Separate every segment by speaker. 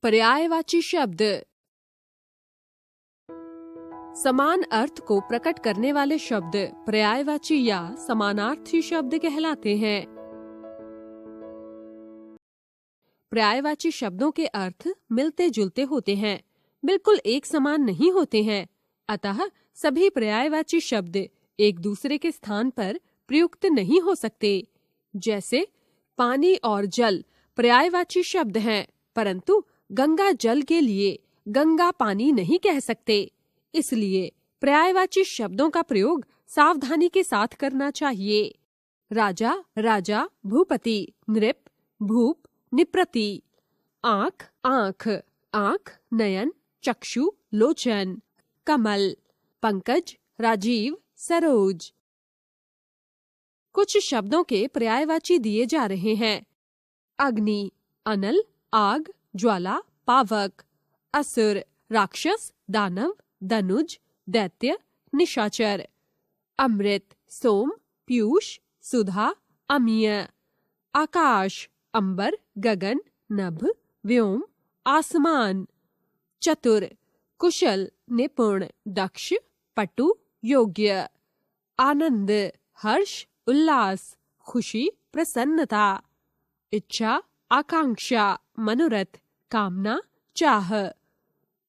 Speaker 1: पर्यायवाची शब्द। समान अर्थ को प्रकट करने वाले शब्द पर्यायवाची या समानार्थी शब्द कहलाते हैं। पर्यायवाची शब्दों के अर्थ मिलते जुलते होते हैं, बिल्कुल एक समान नहीं होते हैं। अतः सभी पर्यायवाची शब्द एक दूसरे के स्थान पर प्रयुक्त नहीं हो सकते। जैसे पानी और जल पर्यायवाची शब्द हैं, परंतु गंगा जल के लिए गंगा पानी नहीं कह सकते। इसलिए पर्यायवाची शब्दों का प्रयोग सावधानी के साथ करना चाहिए। राजा, राजा, भूपति, नृप, भूप, निप्रति। आँख, आँख, आँख, नयन, चक्षु, लोचन। कमल, पंकज, राजीव, सरोज। कुछ शब्दों के पर्यायवाची दिए जा रहे हैं। अग्नि, अनल, आग, ज्वाला, पावक। असुर, राक्षस, दानव, धनुज, दैत्य, निशाचर। अमृत, सोम, पीयूष, सुधा, अमीय। आकाश, अंबर, गगन, नभ, व्योम, आसमान। चतुर, कुशल, निपुण, दक्ष, पटु, योग्य। आनंद, हर्ष, उल्लास, खुशी, प्रसन्नता। इच्छा, आकांक्षा, मनोरथ, कामना, चाह।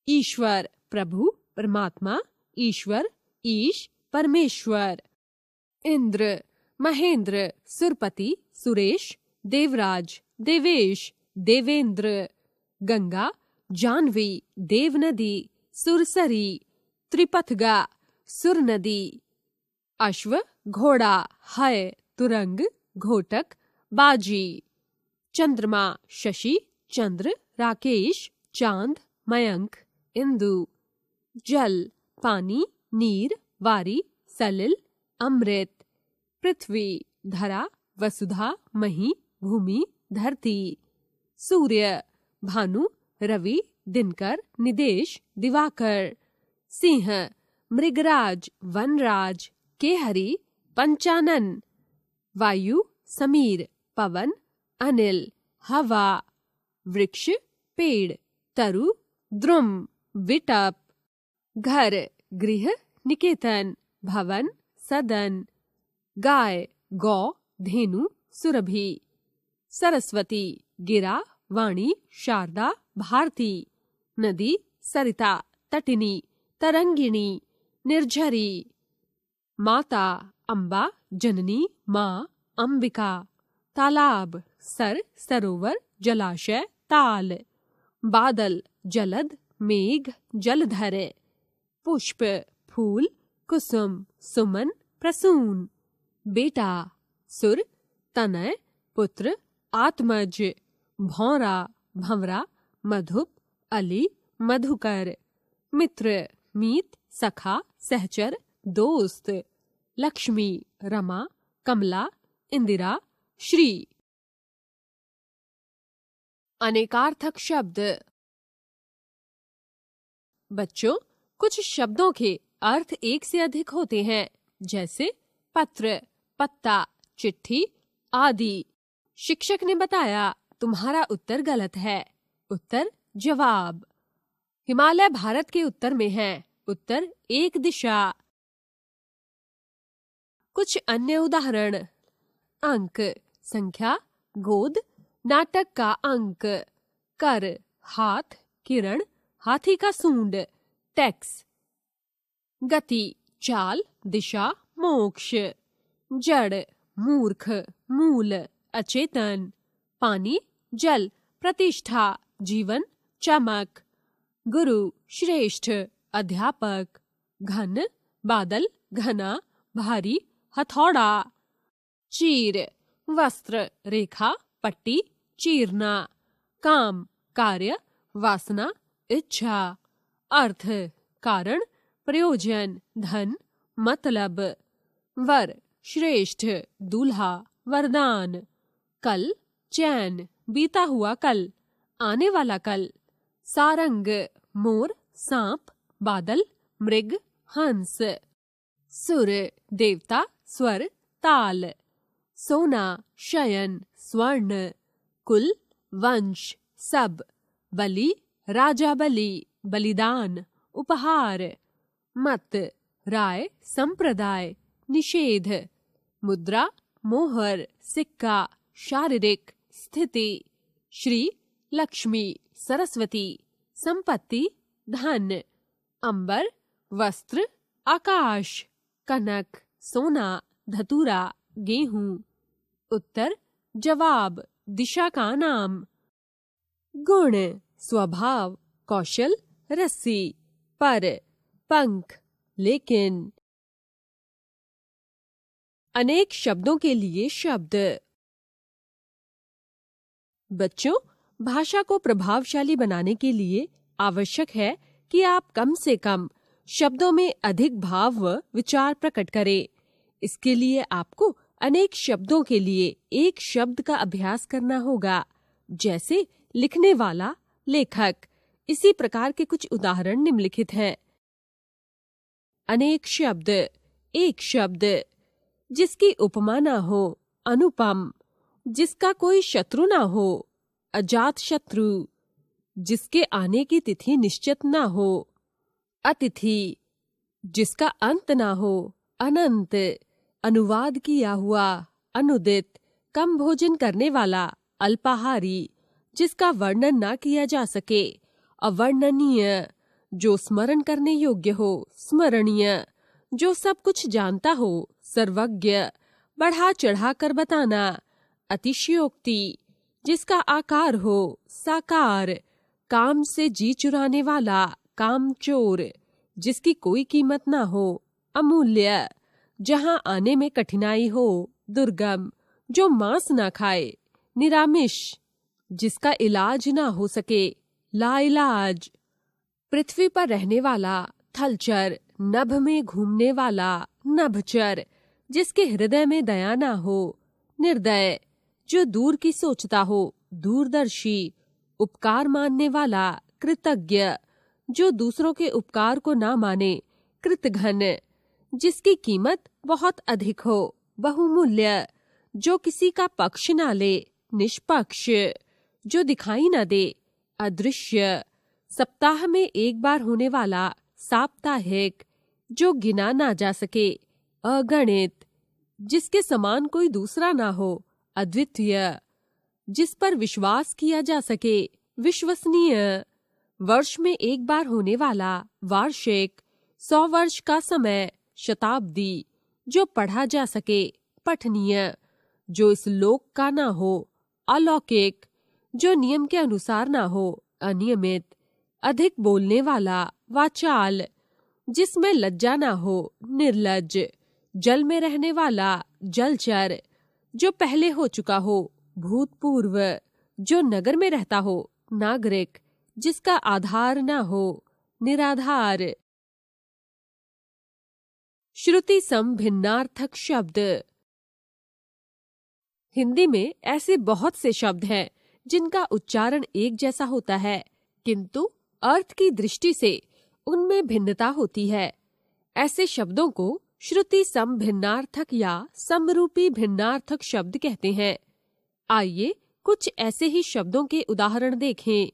Speaker 1: ईश्वर, प्रभु, परमात्मा, ईश्वर, ईश, परमेश्वर। इंद्र, महेंद्र, सुरपति, सुरेश, देवराज, देवेश, देवेंद्र। गंगा, जानवी, देवनदी, सुरसरी, त्रिपथगा, सुरनदी। अश्व, घोड़ा, हय, तुरंग, घोटक, बाजी। चंद्रमा, शशि, चंद्र, राकेश, चांद, मयंक, इंदु। जल, पानी, नीर, वारी, सलिल, अमृत। पृथ्वी, धरा, वसुधा, मही, भूमि, धरती। सूर्य, भानु, रवि, दिनकर, निदेश, दिवाकर। सिंह, मृगराज, वनराज, केहरी, पंचानन। वायु, समीर, पवन, अनिल, हवा। वृक्ष, पेड़, तरु, द्रुम, विटप। घर, गृह, निकेतन, भवन, सदन। गाय, गौ, धेनु, सुरभि। सरस्वती, गिरा, वाणी, शारदा, भारती। नदी, सरिता, तटिनी, तरंगिणी, निर्झरी। माता, अम्बा, जननी, माँ, अंबिका। तालाब, सर, सरोवर, जलाशय, ताल। बादल, जलद, मेघ, जलधर। पुष्प, फूल, कुसुम, सुमन, प्रसून। बेटा, सुर, तनय, पुत्र, आत्मज। भौरा, भंवरा, मधुप, अली, मधुकर। मित्र, मीत, सखा, सहचर, दोस्त। लक्ष्मी, रमा, कमला, इंदिरा, श्री। अनेकार्थक शब्द। बच्चों, कुछ शब्दों के अर्थ एक से अधिक होते हैं, जैसे पत्र, पत्ता, चिट्ठी आदि। शिक्षक ने बताया तुम्हारा उत्तर गलत है। उत्तर जवाब। हिमालय भारत के उत्तर में है। उत्तर एक दिशा। कुछ अन्य उदाहरण। अंक, संख्या, गोद, नाटक का अंक। कर, हाथ, किरण, हाथी का सूंड, टैक्स। गति, चाल, दिशा, मोक्ष। जड़, मूर्ख, मूल, अचेतन। पानी, जल, प्रतिष्ठा, जीवन, चमक। गुरु, श्रेष्ठ, अध्यापक। घन, बादल, घना, भारी, हथौड़ा। चीर, वस्त्र, रेखा, पट्टी, चीरना। काम, कार्य, वासना, इच्छा। अर्थ, कारण, प्रयोजन, धन, मतलब। वर, श्रेष्ठ, दूल्हा, वरदान। कल, चैन, बीता हुआ कल, आने वाला कल। सारंग, मोर, सांप, बादल, मृग, हंस। सुर, देवता, स्वर, ताल। सोना, शयन, स्वर्ण। कुल, वंश, सब। बलि, राजा बलि, बलिदान, उपहार। मत, राय, संप्रदाय, निषेध। मुद्रा, मोहर, सिक्का, शारीरिक, स्थिति। श्री, लक्ष्मी, सरस्वती, संपत्ति, धन। अंबर, वस्त्र, आकाश। कनक, सोना, धतूरा, गेहूं। उत्तर, जवाब, दिशा का नाम। गुण, स्वभाव, कौशल, रस्सी। पर, पंख, लेकिन। अनेक शब्दों के लिए शब्द। बच्चों, भाषा को प्रभावशाली बनाने के लिए आवश्यक है कि आप कम से कम शब्दों में अधिक भाव व विचार प्रकट करें। इसके लिए आपको अनेक शब्दों के लिए एक शब्द का अभ्यास करना होगा, जैसे लिखने वाला, लेखक। इसी प्रकार के कुछ उदाहरण निम्नलिखित हैं। अनेक शब्द। एक शब्द। जिसकी उपमा न हो, अनुपम। जिसका कोई शत्रु न हो, अजात शत्रु। जिसके आने की तिथि निश्चित न हो, अतिथि। जिसका अंत न हो, अनंत। अनुवाद किया हुआ, अनुदित। कम भोजन करने वाला, अल्पाहारी। जिसका वर्णन न किया जा सके, अवर्णनीय। जो स्मरण करने योग्य हो, स्मरणीय। जो सब कुछ जानता हो, सर्वज्ञ। बढ़ा चढ़ा कर बताना, अतिशयोक्ति। जिसका आकार हो, साकार। काम से जी चुराने वाला, कामचोर। जिसकी कोई कीमत ना हो, अमूल्य। जहां आने में कठिनाई हो, दुर्गम। जो मांस ना खाए, निरामिष। जिसका इलाज ना हो सके, लाइलाज। पृथ्वी पर रहने वाला, थलचर। नभ में घूमने वाला, नभचर। जिसके हृदय में दया ना हो, निर्दय। जो दूर की सोचता हो, दूरदर्शी। उपकार मानने वाला, कृतज्ञ। जो दूसरों के उपकार को ना माने, कृतघ्न। जिसकी कीमत बहुत अधिक हो, बहुमूल्य। जो किसी का पक्ष ना ले, निष्पक्ष। जो दिखाई न दे, अदृश्य। सप्ताह में एक बार होने वाला, साप्ताहिक। जो गिना ना जा सके, अगणित। जिसके समान कोई दूसरा ना हो, अद्वितीय। जिस पर विश्वास किया जा सके, विश्वसनीय। वर्ष में एक बार होने वाला, वार्षिक। 100 वर्ष का समय, शताब्दी। जो पढ़ा जा सके, पठनीय। जो इस लोक का ना हो, अलौकिक। जो नियम के अनुसार ना हो, अनियमित। अधिक बोलने वाला, वाचाल। जिसमें लज्जा ना हो, निर्लज्ज। जल में रहने वाला, जलचर। जो पहले हो चुका हो, भूतपूर्व। जो नगर में रहता हो, नागरिक। जिसका आधार ना हो, निराधार। श्रुति सम भिन्नार्थक शब्द। हिंदी में ऐसे बहुत से शब्द हैं जिनका उच्चारण एक जैसा होता है, किंतु अर्थ की दृष्टि से उनमें भिन्नता होती है। ऐसे शब्दों को श्रुति सम भिन्नार्थक या समरूपी भिन्नार्थक शब्द कहते हैं। आइए कुछ ऐसे ही शब्दों के उदाहरण देखें।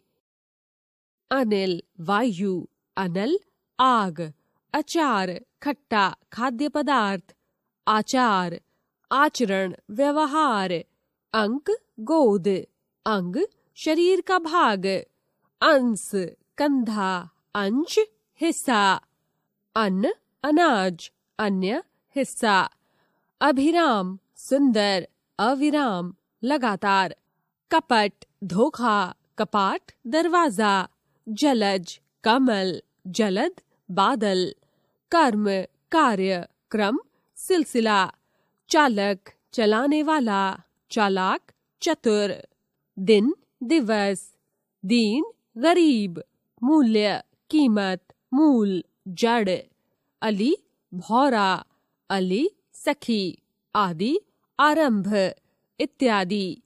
Speaker 1: अनिल, वायु। अनल, आग। अचार, खट्टा, खाद्य पदार्थ। आचार, आचरण, व्यवहार। अंक, गोद। अंग, शरीर का भाग। अंश, कंधा। अंश, हिस्सा। अन्न, अनाज। अन्य, हिस्सा। अभिराम, सुंदर। अविराम, लगातार। कपट, धोखा। कपाट, दरवाजा। जलज, कमल। जलद, बादल। कर्म, कार्य। क्रम, सिलसिला। चालक, चलाने वाला। चालाक, चतुर। दिन, दिवस। दीन, गरीब। मूल्य, कीमत। मूल, जड़। अली, भौरा। अली, सखी। आदि, आरंभ। इत्यादि,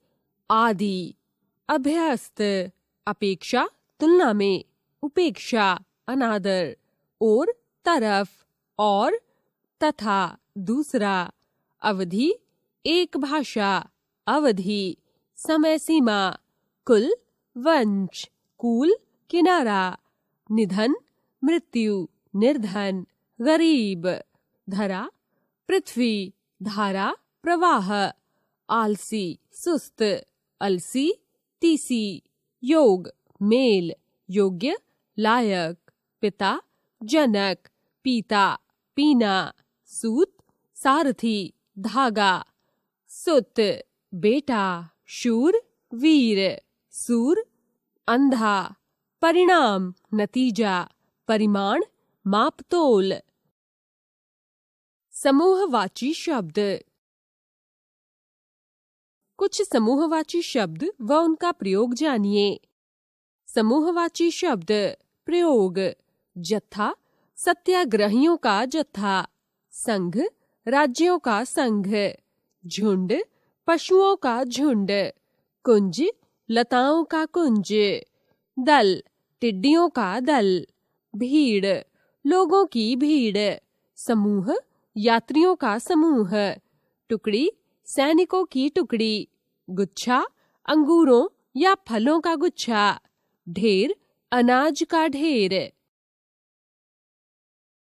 Speaker 1: आदि। अभ्यस्त, अपेक्षा, तुलना में। उपेक्षा, अनादर। और, तरफ। और, तथा, दूसरा। अवधि, एक भाषा। अवधि, समय सीमा। कुल, वंश। कूल किनारा, निधन मृत्यु, निर्धन गरीब, धरा पृथ्वी, धारा प्रवाह, आलसी सुस्त, अलसी तीसी, योग मेल, योग्य लायक, पिता जनक, पीता पीना, सूत सारथी धागा, सुत बेटा, शूर वीर, सूर अंधा, परिणाम नतीजा, परिमाण मापतोल। समूहवाची शब्द। कुछ समूहवाची शब्द व उनका प्रयोग जानिए। समूहवाची शब्द प्रयोग। जत्था, सत्याग्रहियों का जत्था। संघ, राज्यों का संघ। झुंड, पशुओं का झुंड। कुंज, लताओं का कुंज। दल, टिड्डियों का दल। भीड़, लोगों की भीड़। समूह, यात्रियों का समूह। टुकड़ी, सैनिकों की टुकड़ी। गुच्छा, अंगूरों या फलों का गुच्छा। ढेर, अनाज का ढेर।